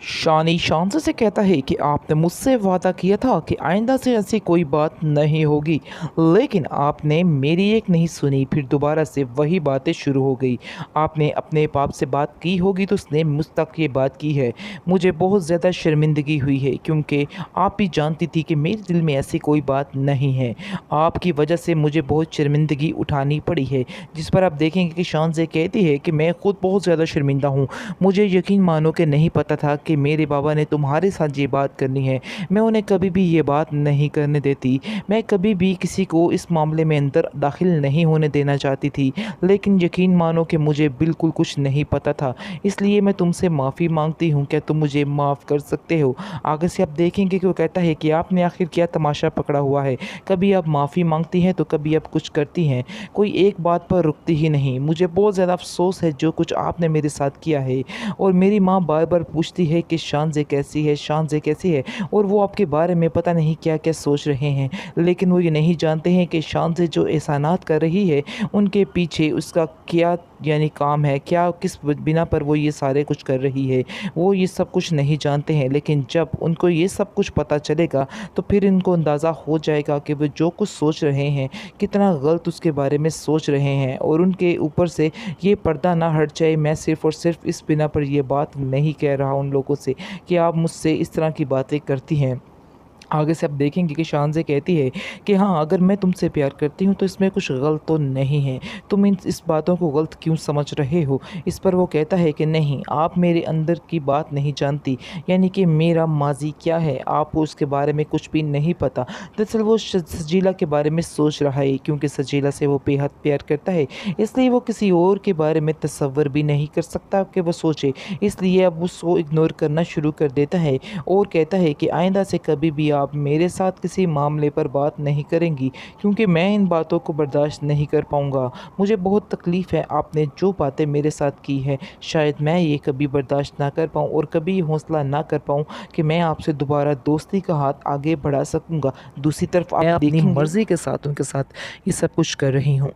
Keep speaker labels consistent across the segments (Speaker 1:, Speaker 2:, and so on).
Speaker 1: शानी शांत से कहता है कि आपने मुझसे वादा किया था कि आइंदा से ऐसी कोई बात नहीं होगी, लेकिन आपने मेरी एक नहीं सुनी। फिर दोबारा से वही बातें शुरू हो गई। आपने अपने बाप से बात की होगी तो उसने मुझ तक ये बात की है। मुझे बहुत ज़्यादा शर्मिंदगी हुई है क्योंकि आप भी जानती थी कि मेरे दिल में ऐसी कोई बात नहीं है। आपकी वजह से मुझे बहुत शर्मिंदगी उठानी पड़ी है। जिस पर आप देखेंगे कि शान से कहती है कि मैं खुद बहुत ज़्यादा शर्मिंदा हूँ। मुझे यकीन मानो कि नहीं पता था कि मेरे बाबा ने तुम्हारे साथ ये बात करनी है। मैं उन्हें कभी भी ये बात नहीं करने देती। मैं कभी भी किसी को इस मामले में अंदर दाखिल नहीं होने देना चाहती थी, लेकिन यकीन मानो कि मुझे बिल्कुल कुछ नहीं पता था। इसलिए मैं तुमसे माफ़ी मांगती हूँ। क्या तुम मुझे माफ़ कर सकते हो? आगे से आप देखेंगे कि वो कहता है कि आपने आखिर क्या तमाशा पकड़ा हुआ है। कभी आप माफ़ी मांगती हैं तो कभी आप कुछ करती हैं। कोई एक बात पर रुकती ही नहीं। मुझे बहुत ज़्यादा अफसोस है जो कुछ आपने मेरे साथ किया है। और मेरी माँ बार बार पूछती है कि शानज़े कैसी है, शानज़े कैसी है, और वो आपके बारे में पता नहीं क्या क्या सोच रहे हैं। लेकिन वो ये नहीं जानते हैं कि शानज़े जो एहसानात कर रही है उनके पीछे उसका क्या यानी काम है, क्या किस बिना पर वो ये सारे कुछ कर रही है। वो ये सब कुछ नहीं जानते हैं, लेकिन जब उनको ये सब कुछ पता चलेगा तो फिर इनको अंदाज़ा हो जाएगा कि वो जो कुछ सोच रहे हैं कितना गलत उसके बारे में सोच रहे हैं। और उनके ऊपर से ये पर्दा ना हट जाए। मैं सिर्फ़ और सिर्फ इस बिना पर ये बात नहीं कह रहा उन लोगों से कि आप मुझसे इस तरह की बातें करती हैं। आगे से आप देखेंगे कि शानज़े कहती है कि हाँ, अगर मैं तुमसे प्यार करती हूँ तो इसमें कुछ गलत तो नहीं है। तुम इस बातों को गलत क्यों समझ रहे हो? इस पर वो कहता है कि नहीं, आप मेरे अंदर की बात नहीं जानती, यानी कि मेरा माज़ी क्या है आपको उसके बारे में कुछ भी नहीं पता। दरअसल वो सजीला के बारे में सोच रहा है क्योंकि सजीला से वो बेहद प्यार करता है, इसलिए वो किसी और के बारे में तसव्वुर भी नहीं कर सकता कि वो सोचे। इसलिए अब उसको इग्नोर करना शुरू कर देता है और कहता है कि आइंदा से कभी भी आप मेरे साथ किसी मामले पर बात नहीं करेंगी क्योंकि मैं इन बातों को बर्दाश्त नहीं कर पाऊँगा। मुझे बहुत तकलीफ़ है आपने जो बातें मेरे साथ की है। शायद मैं ये कभी बर्दाश्त ना कर पाऊँ और कभी हौसला ना कर पाऊँ कि मैं आपसे दोबारा दोस्ती का हाथ आगे बढ़ा सकूँगा। दूसरी तरफ आप अपनी मर्ज़ी के साथ उनके साथ ये सब कुछ कर रही हूँ।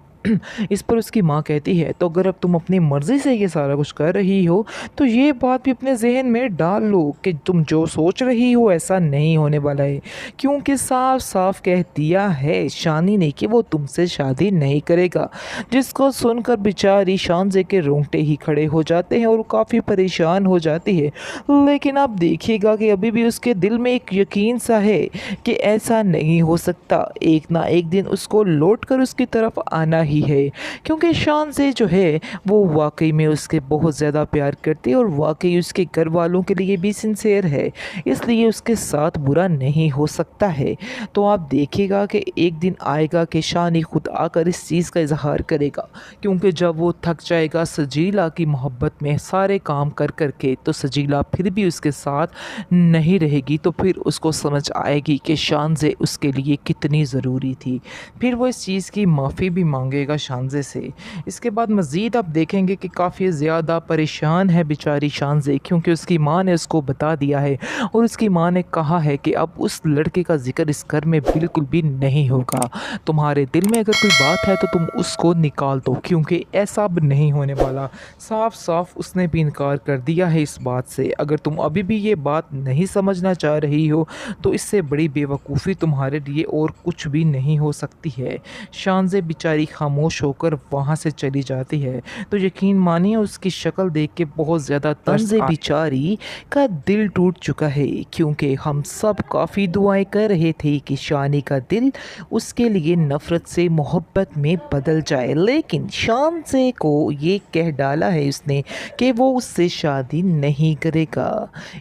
Speaker 1: इस पर उसकी माँ कहती है, तो अगर अब तुम अपनी मर्ज़ी से ये सारा कुछ कर रही हो तो ये बात भी अपने ज़हन में डाल लो कि तुम जो सोच रही हो ऐसा नहीं होने वाला है, क्योंकि साफ साफ कह दिया है शानी ने कि वो तुमसे शादी नहीं करेगा। जिसको सुनकर बेचारी शानज़े के रोंगटे ही खड़े हो जाते हैं और काफ़ी परेशान हो जाती है। लेकिन आप देखिएगा कि अभी भी उसके दिल में एक यकीन सा है कि ऐसा नहीं हो सकता, एक ना एक दिन उसको लौट कर उसकी तरफ आना ही है, क्योंकि शानज़े जो है वो वाकई में उसके बहुत ज़्यादा प्यार करती है और वाकई उसके घर वालों के लिए भी सिंसियर है, इसलिए उसके साथ बुरा नहीं हो सकता है। तो आप देखिएगा कि एक दिन आएगा कि शानी खुद आकर इस चीज़ का इजहार करेगा, क्योंकि जब वो थक जाएगा सजीला की मोहब्बत में सारे काम कर कर के, तो सजीला फिर भी उसके साथ नहीं रहेगी। तो फिर उसको समझ आएगी कि शानज़े उसके लिए कितनी ज़रूरी थी। फिर वो इस चीज़ की माफ़ी भी मांगेगा शानज़े से। इसके बाद मज़ीद आप देखेंगे कि काफ़ी ज़्यादा परेशान है बेचारी शानज़े, क्योंकि उसकी माँ ने उसको बता दिया है और उसकी माँ ने कहा है कि अब उस लड़के का ज़िक्र इस घर में बिल्कुल भी नहीं होगा। तुम्हारे दिल में अगर कोई बात है तो तुम उसको निकाल दो, क्योंकि ऐसा अब नहीं होने वाला। साफ साफ उसने भी इनकार कर दिया है इस बात से। अगर तुम अभी भी ये बात नहीं समझना चाह रही हो तो इससे बड़ी बेवकूफ़ी तुम्हारे लिए और कुछ भी नहीं हो सकती है। शानज़े बेचारी खामोश होकर वहाँ से चली जाती है। तो यकीन मानिए उसकी शक्ल देख के बहुत ज़्यादा शानज़े बेचारी का दिल टूट चुका है, क्योंकि हम सब काफ़ी दुआएं कर रहे थे कि शानी का दिल उसके लिए नफ़रत से मोहब्बत में बदल जाए, लेकिन शानज़े को ये कह डाला है उसने कि वो उससे शादी नहीं करेगा।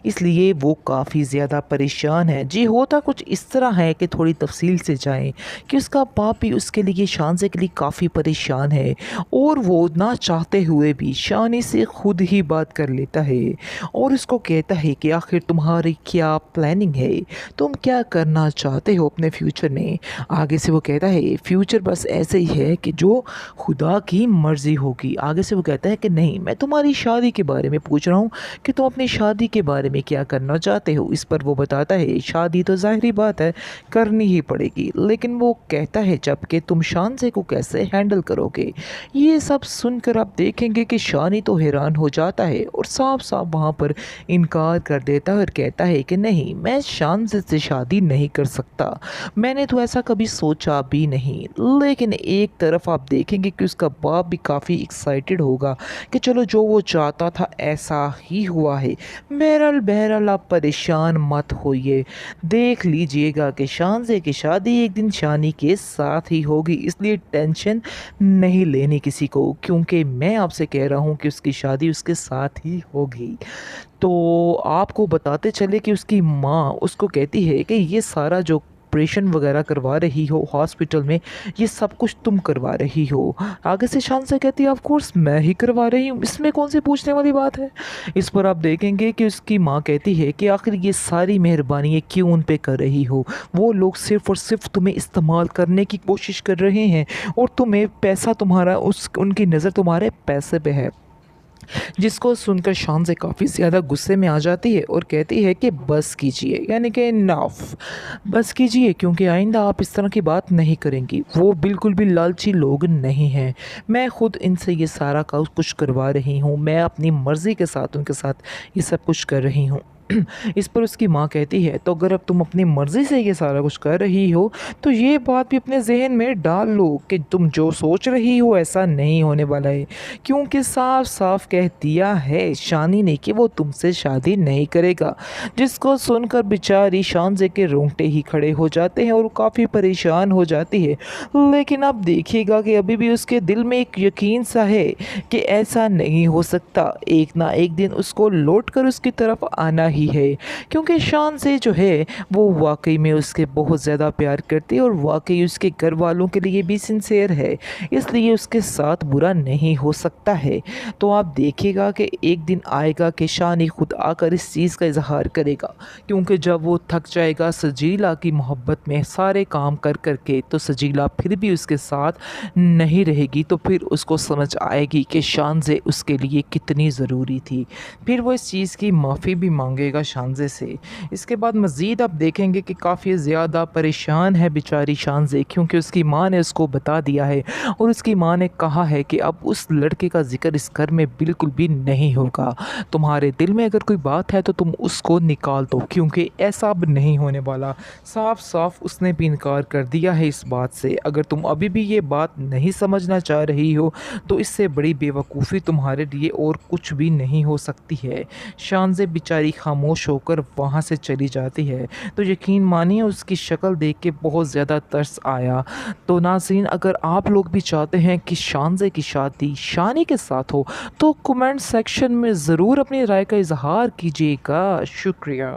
Speaker 1: इसलिए वो काफ़ी ज़्यादा परेशान है। जी, होता कुछ इस तरह है कि थोड़ी तफसील से जाएं कि उसका बाप भी उसके लिए शानज़े के लिए काफ़ी परेशान है और वो ना चाहते हुए भी शानी से खुद ही बात कर लेता है और उसको कहता है कि आखिर तुम्हारी क्या प्लानिंग है, तुम क्या करना चाहते हो अपने फ्यूचर में। आगे से वो कहता है फ्यूचर बस ऐसे ही है कि जो खुदा की मर्ज़ी होगी। आगे से वो कहता है कि नहीं, मैं तुम्हारी शादी के बारे में पूछ रहा हूँ कि तुम अपनी शादी के बारे में क्या करना चाहते हो। इस पर वो बताता है शादी तो ज़ाहिरी बात है करनी ही पड़ेगी, लेकिन वो कहता है जब कि तुम शानज़े को कैसे हैंडल करोगे? ये सब सुनकर आप देखेंगे कि शानी तो हैरान हो जाता है और साफ साफ वहाँ पर इनकार कर देता है और कहता है कि नहीं, मैं शानज़ से शादी नहीं कर सकता, मैंने तो ऐसा कभी सोचा भी नहीं। लेकिन एक तरफ आप देखेंगे कि उसका बाप भी काफ़ी एक्साइटेड होगा कि चलो जो वो चाहता था ऐसा ही हुआ है। बहरहाल बहरहाल आप परेशान मत होइए, देख लीजिएगा कि शानज़े की शादी एक दिन शानी के साथ ही होगी, इसलिए टेंशन नहीं लेनी किसी को, क्योंकि मैं आपसे कह रहा हूँ कि उसकी शादी उसके साथ ही होगी। तो आपको बताते चले कि उसकी माँ उसको कहती है कि ये सारा जो ऑपरेशन वगैरह करवा रही हो हॉस्पिटल में, ये सब कुछ तुम करवा रही हो। आगे से शान से कहती है ऑफ कोर्स मैं ही करवा रही हूँ, इसमें कौन सी पूछने वाली बात है। इस पर आप देखेंगे कि उसकी माँ कहती है कि आखिर ये सारी मेहरबानी क्यों उन पे कर रही हो, वो लोग सिर्फ़ और सिर्फ तुम्हें इस्तेमाल करने की कोशिश कर रहे हैं और तुम्हें पैसा तुम्हारा उनकी नज़र तुम्हारे पैसे पे है। जिसको सुनकर शान से काफ़ी ज़्यादा गुस्से में आ जाती है और कहती है कि बस कीजिए, यानी कि इनफ, बस कीजिए, क्योंकि आइंदा आप इस तरह की बात नहीं करेंगी। वो बिल्कुल भी लालची लोग नहीं हैं, मैं खुद इनसे ये सारा कुछ करवा रही हूँ, मैं अपनी मर्ज़ी के साथ उनके साथ ये सब कुछ कर रही हूँ। इस पर उसकी माँ कहती है तो अगर अब तुम अपनी मर्ज़ी से ये सारा कुछ कर रही हो तो ये बात भी अपने जहन में डाल लो कि तुम जो सोच रही हो ऐसा नहीं होने वाला है, क्योंकि साफ साफ कह दिया है शानी ने कि वो तुमसे शादी नहीं करेगा। जिसको सुनकर बेचारी शानज़े के रोंगटे ही खड़े हो जाते हैं और वो काफ़ी परेशान हो जाती है। लेकिन आप देखिएगा कि अभी भी उसके दिल में एक यकीन सा है कि ऐसा नहीं हो सकता, एक ना एक दिन उसको लौट कर उसकी तरफ आना ही है, क्योंकि शान से जो है वो वाकई में उसके बहुत ज़्यादा प्यार करती है और वाकई उसके घर वालों के लिए भी सिंसियर है, इसलिए उसके साथ बुरा नहीं हो सकता है। तो आप देखिएगा कि एक दिन आएगा कि शान ही खुद आकर इस चीज़ का इजहार करेगा, क्योंकि जब वो थक जाएगा सजीला की मोहब्बत में सारे काम कर करके, तो सजीला फिर भी उसके साथ नहीं रहेगी, तो फिर उसको समझ आएगी कि शानज़े उसके लिए कितनी ज़रूरी थी, फिर वो इस चीज़ की माफ़ी भी मांगेगा शानज़े से। इसके बाद मज़ीद आप देखेंगे कि काफ़ी ज़्यादा परेशान है बेचारी शानज़े, क्योंकि उसकी माँ ने उसको बता दिया है और उसकी माँ ने कहा है कि अब उस लड़के का ज़िक्र इस घर में बिल्कुल भी नहीं होगा, तुम्हारे दिल में अगर कोई बात है तो तुम उसको निकाल दो, क्योंकि ऐसा अब नहीं होने वाला। साफ साफ उसने भी इनकार कर दिया है इस बात से। अगर तुम अभी भी ये बात नहीं समझना चाह रही हो तो इससे बड़ी बेवकूफ़ी तुम्हारे लिए और कुछ भी नहीं हो सकती है। शानज़े बेचारी खामोश होकर वहाँ से चली जाती है। तो यकीन मानिए उसकी शक्ल देख के बहुत ज़्यादा तरस आया। तो नाज़रीन, अगर आप लोग भी चाहते हैं कि शानज़े की शादी शानी के साथ हो तो कमेंट सेक्शन में ज़रूर अपनी राय का इजहार कीजिएगा। शुक्रिया।